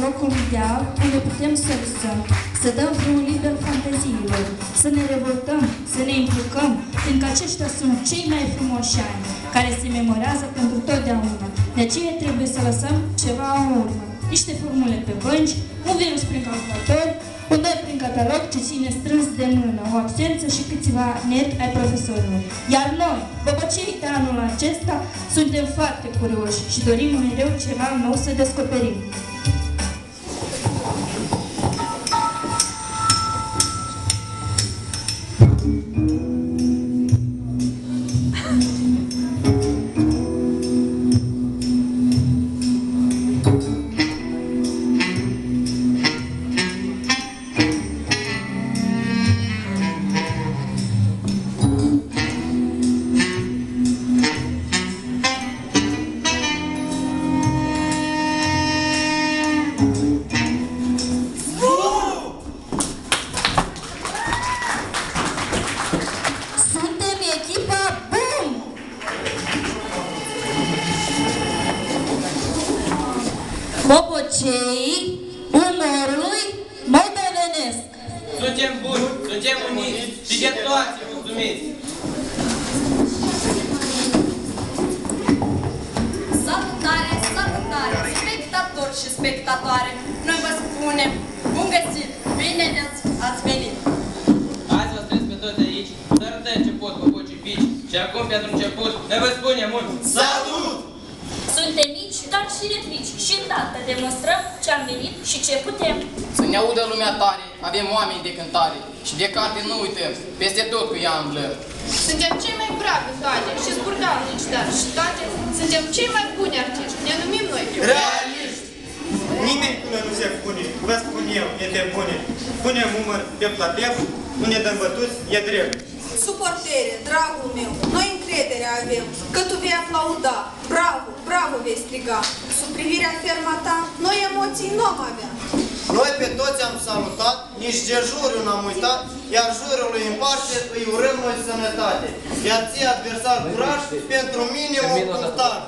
locul ideal unde putem să visăm, să dăm drumul liber fanteziilor, să ne revoltăm, să ne implicăm, fiindcă aceștia sunt cei mai frumoși ani, care se memorează pentru totdeauna. De aceea trebuie să lăsăm ceva în urmă. Niște formule pe bănci, un virus prin calculator, un doi prin catalog ce ține strâns de mână, o absență și câțiva net ai profesorilor. Iar noi, băbăcei de anul acesta, suntem foarte curioși și dorim mereu ceva nou să descoperim. Bobocei umorului moldovenesc. Suntem buni, suntem uniți și de toate mulțumiți. Salutare, salutare, spectatori și spectatoare. Noi vă spunem bun găsit, bine ați venit. Azi vă strâns pe toți aici, să arătăm ce pot bobocii pici. Și acum, pentru început, noi vă spunem un salut! Suntem mici, dar și replici și îndată demonstrăm ce am venit și ce putem. Să ne audă lumea tare, avem oameni de cântare și de carte nu uităm, peste tot cu ea umblăm. Suntem cei mai bravi în toate și zburdalnici, dar și toate suntem cei mai buni artiști. Ne numim noi realiști! Nimeni până nu se pune, vă spun eu, e de bune. Punem umăr de platef, nu ne dăm bătuți, e drept. Suportere, dragul meu, noi încredere avem că tu vei aplauda, bravo, bravo vei striga. Sub privirea ferma ta, noi emoții nu am avea. Noi pe toți am salutat, nici de juriu n-am uitat, iar juriului în parte îi urăm noi sănătate. Iar ție, adversar, curaj pentru minimul purtat.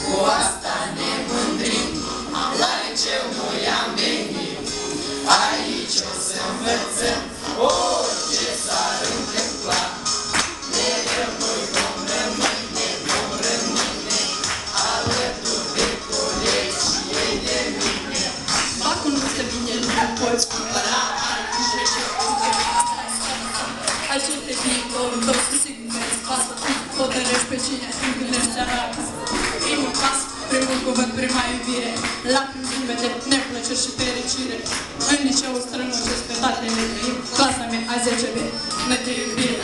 Cu asta ne mândrim, la liceu noi am venit. Aici o să învățăm orice s-ar întâmpla. Mereu noi vom rămâne alături de colegi și ei de mine. Dacă nu stă bine, nu te poți cumpăra. Ajută viitorul tău să se gândești pasă. Hotărăști pe cine îmi gândești arată. Primul pas, primul cuvânt, prima iubire. Lacrimi zâmbete, neplăceri și fericire. În liceul strănucesc pe toate le trăim. Clasa mea a 10B, ne te iubire.